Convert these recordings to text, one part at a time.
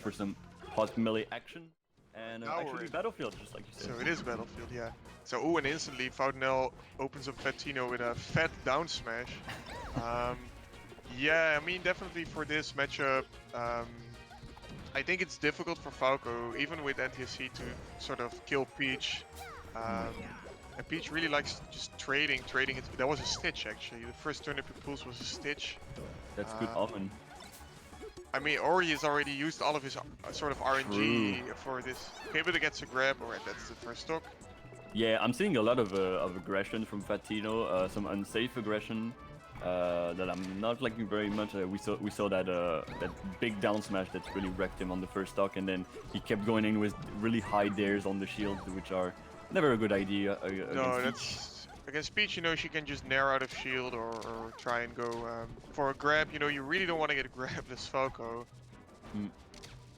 for some hot melee action. And Now we're actually in. Battlefield, just like you said. So it is Battlefield, yeah. So, and instantly Fout NL opens up Fat Tino with a fat down smash. Yeah, I mean, definitely for this matchup, I think it's difficult for Falco, even with NTSC, to sort of kill Peach. And Peach really likes just trading it. That was a Stitch, actually. The first turnip impulse was a Stitch. That's good omen. I mean, Ori has already used all of his sort of RNG True. for this. Okay, but it gets a grab, or that's the first stock. Yeah, I'm seeing a lot of aggression from Fat Tino, some unsafe aggression that I'm not liking very much. We saw that that big down smash that really wrecked him on the first stock, and then he kept going in with really high dares on the shield, which are never a good idea No, against Peach. that's against Peach. You know, she can just nair out of shield or try and go for a grab. You know, you really don't want to get grabbed as Falco.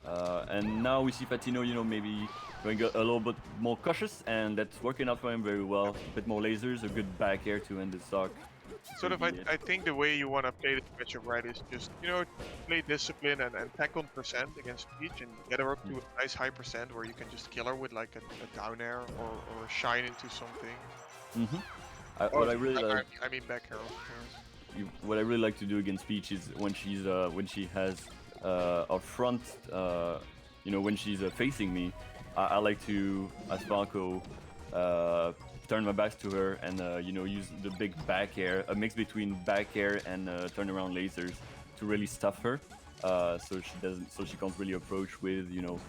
And now we see Fat Tino, you know, maybe going a little bit more cautious, and that's working out for him very well. A bit more lasers, a good back air to end the stock. Sort of, I think the way you want to play this matchup, right, is just, you know, play discipline and tack on percent against Peach and get her up to a nice high percent where you can just kill her with like a down air or a shine into something. What I really like, I mean back air, of course. What I really like to do against Peach is when she has a front, you know, when she's facing me, I like to, as Falco, turn my back to her and you know, use the big back air, a mix between back air and turnaround lasers to really stuff her, so she can't really approach with, you know,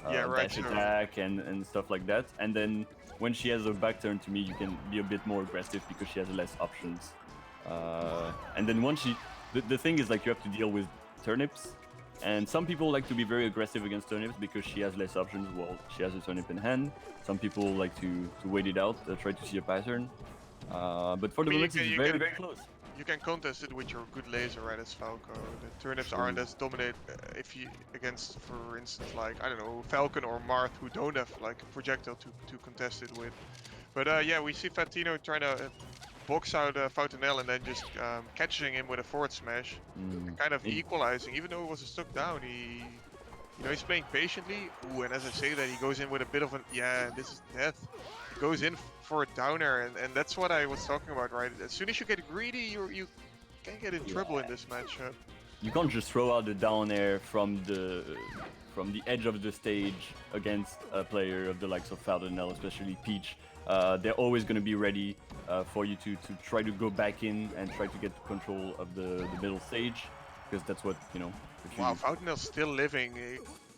dash attack and stuff like that. And then when she has a back turn to me, you can be a bit more aggressive because she has less options. And then once the thing is, like, you have to deal with turnips, and some people like to be very aggressive against turnips because she has less options. Well, she has a turnip in hand. Some people like to wait it out, try to see a pattern. But for the moment, it's very, very close. You can contest it with your good laser, right, as Falco. The turnips aren't as dominant if you against, for instance, like, I don't know, Falcon or Marth, who don't have like a projectile to contest it with. But yeah, we see Fat Tino trying to box out Fout NL and then just catching him with a forward smash, and kind of equalizing. Even though it was a stuck down, you know, he's playing patiently. Ooh, and as I say that, he goes in with a bit of an, yeah, this is death. He goes in for a down air, and that's what I was talking about, right? As soon as you get greedy, you can get in trouble in this matchup. You can't just throw out the down air from the edge of the stage against a player of the likes of Fout NL, especially Peach. They're always going to be ready for you to try to go back in and try to get control of the middle stage, because that's what, you know. Wow, Fout NL's still living.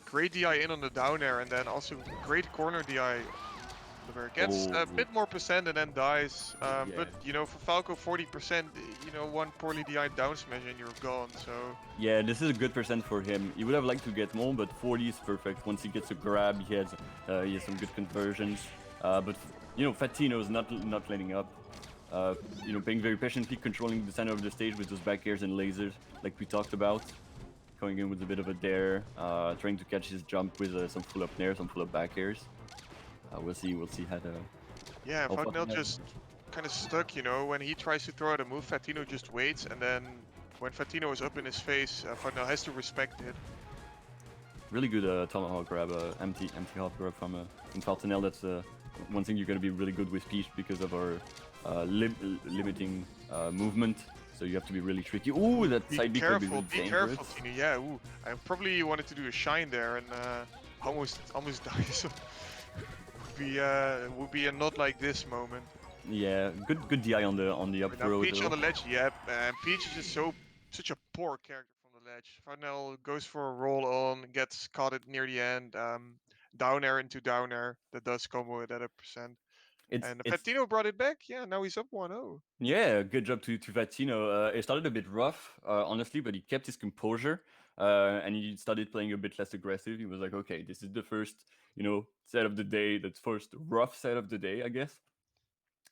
Great DI in on the down air, and then also great corner DI. Gets a bit more percent and then dies. But, you know, for Falco, 40%, you know, one poorly DI'd down smash and you're gone, so... Yeah, this is a good percent for him. He would have liked to get more, but 40 is perfect. Once he gets a grab, he has some good conversions. But, you know, Fat Tino is not letting up. You know, playing very patiently, controlling the center of the stage with those back airs and lasers, like we talked about. Going in with a bit of a dare, trying to catch his jump with some full up nair, some full up back airs. We'll see how to... Yeah, Fout NL just kind of stuck, you know. When he tries to throw out a move, Fat Tino just waits, and then when Fat Tino is up in his face, Fout NL has to respect it. Really good tomahawk grab, empty hop grab from Fout NL. That's one thing you're going to be really good with Peach because of our limiting movement. So you have to be really tricky. Ooh, that side B could be really dangerous. Be careful, Tino. Yeah, ooh. I probably wanted to do a shine there and almost died. So would be a not like this moment. Yeah, good DI on the up throw. Peach on the ledge, yep. And Peach is just such a poor character from the ledge. Fout NL goes for a roll on, gets caught at near the end. Down air into down air. That does come with that percent. And Fat Tino brought it back. Yeah, now he's up 1-0. Yeah, good job to Fat Tino. It started a bit rough, honestly, but he kept his composure. And he started playing a bit less aggressive. He was like, okay, this is the first, you know, set of the day. That's first rough set of the day, I guess.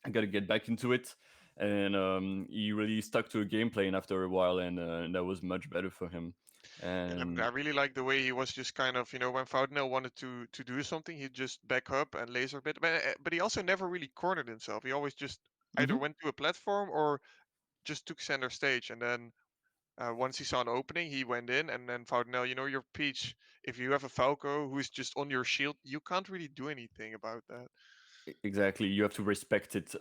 I got to get back into it. And he really stuck to a gameplay and after a while, and that was much better for him. And I really like the way he was just kind of, you know, when Fout NL wanted to do something, he'd just back up and laser a bit. But he also never really cornered himself. He always just either went to a platform or just took center stage. And then Once he saw an opening, he went in, and then Fout NL, you know, your Peach. If you have a Falco who's just on your shield, you can't really do anything about that. Exactly, you have to respect it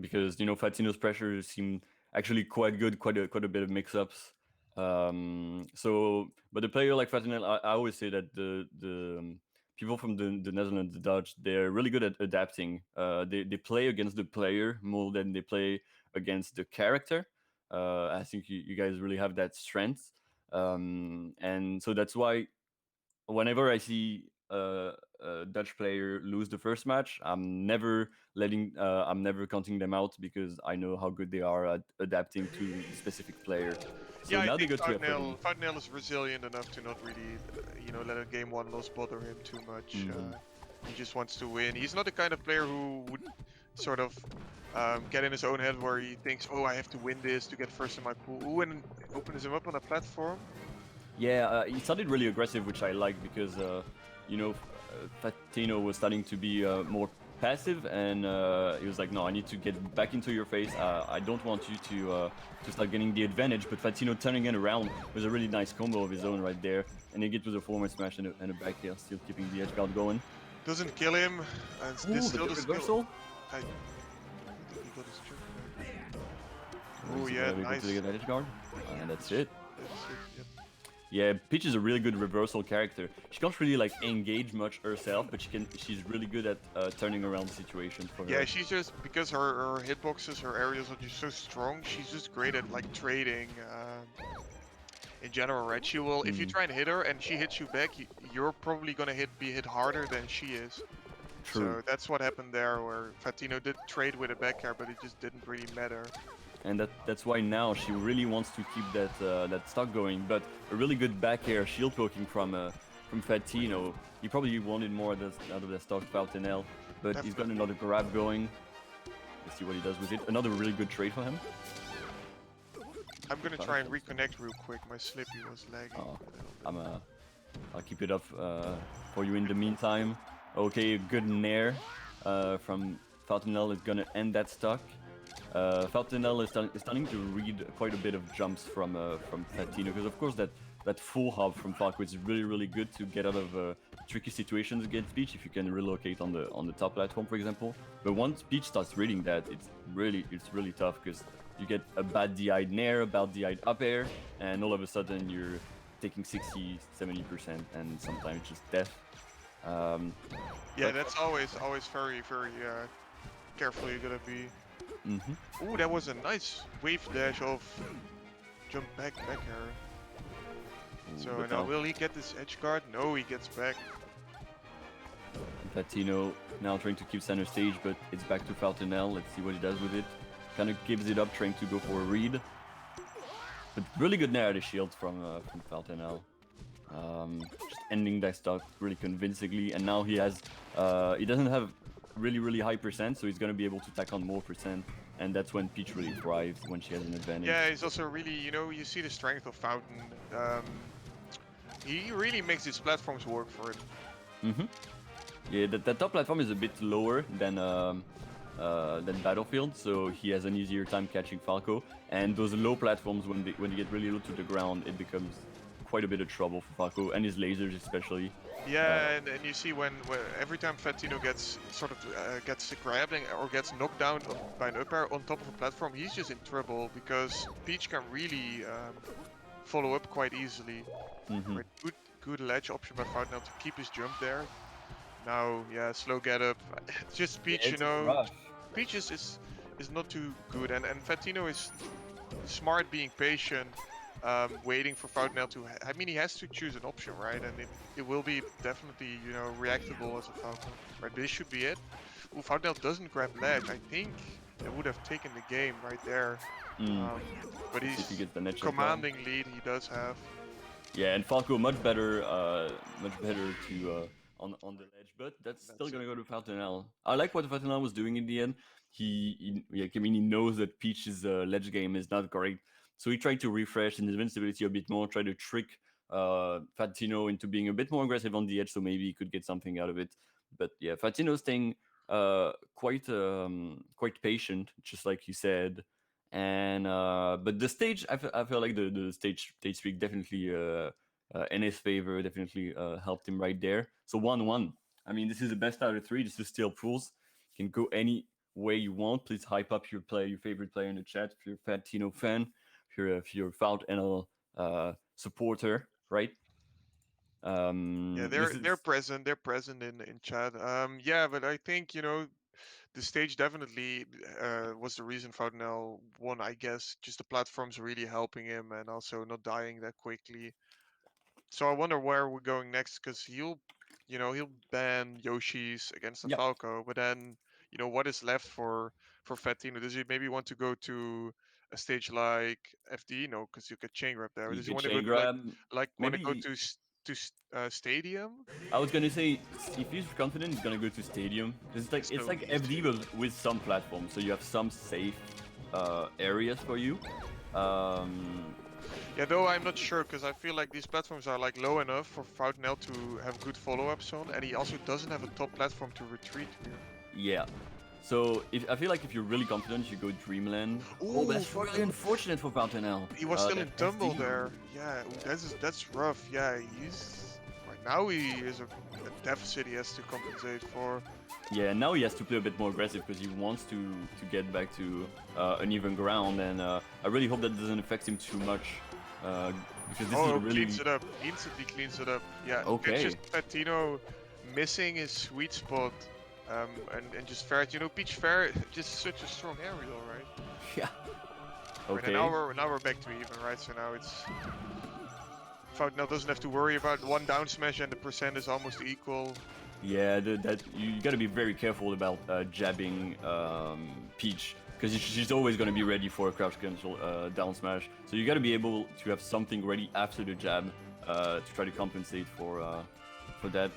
because Fat Tino's pressure seemed actually quite good, quite a bit of mix-ups. But a player like Fat Tino, I always say that the people from the Netherlands, the Dutch, they're really good at adapting. They play against the player more than they play against the character. I think you guys really have that strength, and so that's why whenever I see a Dutch player lose the first match, I'm never counting them out because I know how good they are at adapting to the specific player. Yeah, So I now they think go to F14. Fout NL is resilient enough to not really, let a game one loss bother him too much. Hmm. He just wants to win. He's not the kind of player who would sort of get in his own head where he thinks, oh, I have to win this to get first in my pool. Ooh, and opens him up on a platform. Yeah, he started really aggressive, which I like because Fat Tino was starting to be more passive, and he was like, "No, I need to get back into your face. I don't want you to start getting the advantage." But Fat Tino turning it around was a really nice combo of his own right there, and he gets with a forward smash and a back air, still keeping the edge guard going. Doesn't kill him. And this Ooh, but still the doesn't kill. reversal. I don't think he got his jump back. Or Oh is he yeah, gonna be able to nice. get that edge guard? And that's it. That's it. Yep. Yeah, Peach is a really good reversal character. She can't really like engage much herself, but she's really good at turning around situations for Yeah, her. she's just because her hitboxes, her areas are just so strong. She's just great at like trading in general, right? She will, if you Mm, try and hit her and she hits you back, you're probably gonna be hit harder than she is. true. So that's what happened there, where Fatino did trade with a back air, but it just didn't really matter. And that's why now she really wants to keep that stock going. But a really good back air shield poking from Fat Tino. He probably wanted more out of that stock Fout NL, but he's got Definitely. another grab going. Let's see what he does with it. Another really good trade for him. I'm gonna try and Perfect. reconnect real quick. My Slippy was lagging Oh, a little bit. I'm I'll keep it up for you in the meantime. Okay, good nair from Fout NL is gonna end that stock. Fout NL is starting to read quite a bit of jumps from Fat Tino because of course that full hop from Falco is really good to get out of tricky situations against Peach if you can relocate on the top platform, for example. But once Peach starts reading that, it's really tough because you get a bad DI'd nair, a bad DI'd up air, and all of a sudden you're taking 60, 70%, and sometimes just death. Um, Yeah, but that's always very careful you gotta be. mhm. Ooh, that was a nice wave dash of jump back air. Ooh, So but now now will he get this edge guard? No, he gets back. Fat Tino now trying to keep center stage, but it's back to Fout NL. Let's see what he does with it. Kind of gives it up, trying to go for a read. But really good narrative shield from Fout NL. Just ending that stock really convincingly, and now he doesn't have really high percent, so he's gonna be able to tack on more percent, and that's when Peach really thrives when she has an advantage. Yeah, he's also really, you see the strength of Fountain. He really makes his platforms work for him. Mm-hmm. Yeah, that top platform is a bit lower than Battlefield, so he has an easier time catching Falco. And those low platforms, when they get really low to the ground, it becomes quite a bit of trouble for Falco and his lasers especially. Yeah, and you see when every time Fatino gets sort of gets grabbed or gets knocked down by an up air on top of a platform, he's just in trouble because Peach can really follow up quite easily. Mm-hmm. Right, good ledge option by Fountain to keep his jump there. Now, yeah, slow get up. It's just Yeah, Peach, it's a rush. Peach is not too good, and Fatino is smart, being patient, waiting for Fountainel to. I mean, he has to choose an option, right? And it will be definitely, reactable as a Falcon, right? This should be it. Ooh, Fountainel doesn't grab ledge. I think that would have taken the game right there. Mm. Um, but Let's see if he he's gets the net shot guard. commanding lead. He does have. Yeah, and Falco much better to on the ledge, but that's still That's it. gonna go to Fontenelle. I like what Fontenelle was doing in the end. Yeah, I mean, he knows that Peach's ledge game is not great, so he tried to refresh his invincibility a bit more, try to trick Fatino into being a bit more aggressive on the edge, so maybe he could get something out of it. But yeah, Fatino staying quite patient, just like you said, And but the stage, I feel like the stage speak definitely in his favor, definitely helped him right there. So 1-1. I mean, this is the best out of three. This is still pools. You can go any way you want. Please hype up your favorite player in the chat. If you're a Fat Tino fan, if you're a Fout NL supporter, right? Yeah, This they're is present. They're present in chat. Yeah, but I think the stage definitely was the reason Fout NL won. I guess just the platforms really helping him and also not dying that quickly. So I wonder where we're going next because he'll ban Yoshi's against the yeah. Falco, but then what is left for Fatino? Does he maybe want to go to a stage like FD? No, because you get chain grab there. Or You does he could want to go chain to like grab. want to go Maybe to Stadium? I was gonna say if he's confident, he's gonna go to stadium. It's So like these FD two. but with some platforms, so you have some safe areas for you. Um, Yeah, though I'm not sure because I feel like these platforms are like low enough for Fountainell to have good follow-ups on, and he also doesn't have a top platform to retreat here. yeah. So if I feel like if you're really confident, you go Dreamland. Oh, but Ooh, that's really unfortunate for Fountainelle. he was still That in tumble SD. there. Yeah, ooh, that's rough. Yeah, he's right now he is a deficit he has to compensate for. Yeah, now he has to play a bit more aggressive because he wants to get back to an even ground, and I really hope that doesn't affect him too much uh, because this is a Oh, cleans really it up. Instantly cleans it up. Yeah, it's okay. just Fatino missing his sweet spot. And just fair, Peach Fair, just such a strong aerial, right? Yeah. Right, and now Okay. we're back to even, right? So now it's Fountainell doesn't have to worry about one down smash and the percent is almost equal. Yeah, that you got to be very careful about jabbing Peach because she's always going to be ready for a crouch cancel down smash. So you got to be able to have something ready after the jab to try to compensate for that.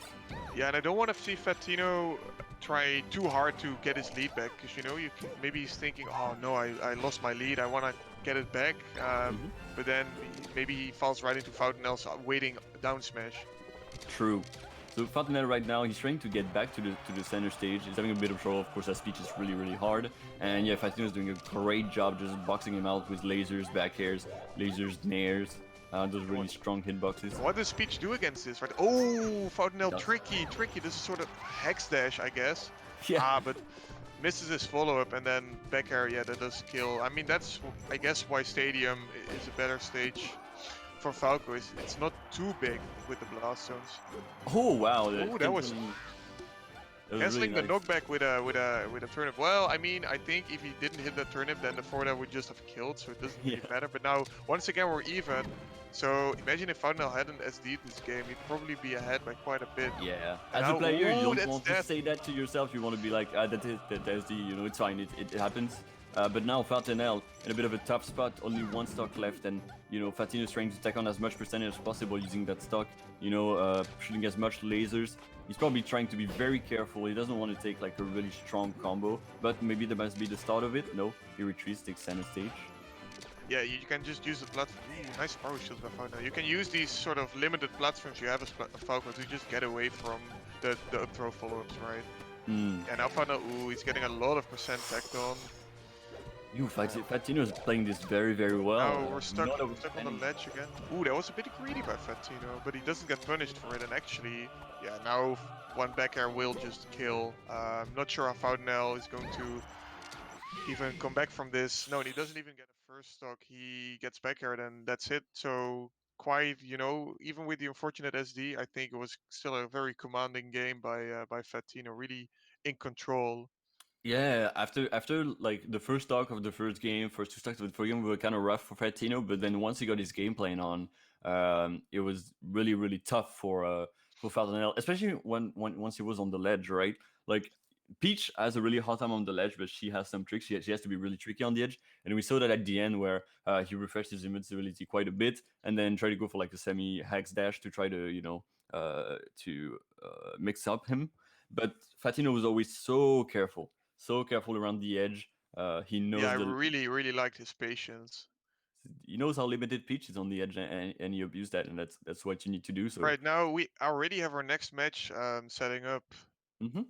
Yeah, and I don't want to see Fatino try too hard to get his lead back because maybe he's thinking, oh no, I lost my lead, I want to get it back. Mhm. But then maybe he falls right into Fountainell's waiting down smash. True. So Fontenelle right now, he's trying to get back to the center stage. He's having a bit of trouble. Of course, that speech is really, really hard. And yeah, Fatino is doing a great job just boxing him out with lasers, back airs, lasers, nairs. Those really What strong hitboxes. what does Peach do against this? Right? Oh, He Fountainelle, does. tricky. This is sort of hex dash, I guess. Yeah. But misses his follow-up and then back air, yeah, that does kill. I mean, that's, I guess, why Stadium is a better stage for Falco. It's not too big with the blast zones. Oh wow, Oh, that was really canceling the nice. knockback with a turnip. Well, I mean, I think if he didn't hit that turnip, then the forward would just have killed, so it doesn't Yeah. really matter. But now, once again, we're even. So imagine if Fountainell hadn't SD'd this game, he'd probably be ahead by quite a bit. Yeah. And As a now, player, you ooh, don't that's want to death. say that to yourself. You want to be like, that's the, it's fine, it happens. But now Fatinel in a bit of a tough spot, only one stock left, and Fatino is trying to take on as much percentage as possible using that stock. Shooting as much lasers. He's probably trying to be very careful. He doesn't want to take like a really strong combo, but maybe that must be the start of it. No, he retreats, takes center stage. Yeah, you can just use the platform. Ooh, nice power shield by Falco. You can use these sort of limited platforms you have as Falco to just get away from the up throw follow-ups, right? Hmm. And now Falco, ooh, he's getting a lot of percent tacked on. Fatino is playing this very, very well. Now we're Not stuck on the overstanding. ledge again. Ooh, that was a bit greedy by Fatino, but he doesn't get punished for it. And actually, yeah, now one back air will just kill. I'm not sure how Fountainell is going to even come back from this. No, and he doesn't even get a first stock. He gets back air, and that's it. So quite, even with the unfortunate SD, I think it was still a very commanding game by Fatino, really in control. Yeah, after like the first talk of the first game, first two stocks of the first game were kind of rough for Fatino, but then once he got his game plan on, it was really really tough for Falconel, especially when once he was on the ledge, right? Like Peach has a really hard time on the ledge, but she has some tricks. She has to be really tricky on the edge, and we saw that at the end where he refreshed his invincibility quite a bit, and then tried to go for like a semi hex dash to try to mix up him. But Fatino was always so careful around the edge. He Yeah, I knows really liked his patience. he knows how limited Peach is on the edge, and he abused that, and that's what you need to do. So, Right now, we already have our next match setting up. mhm.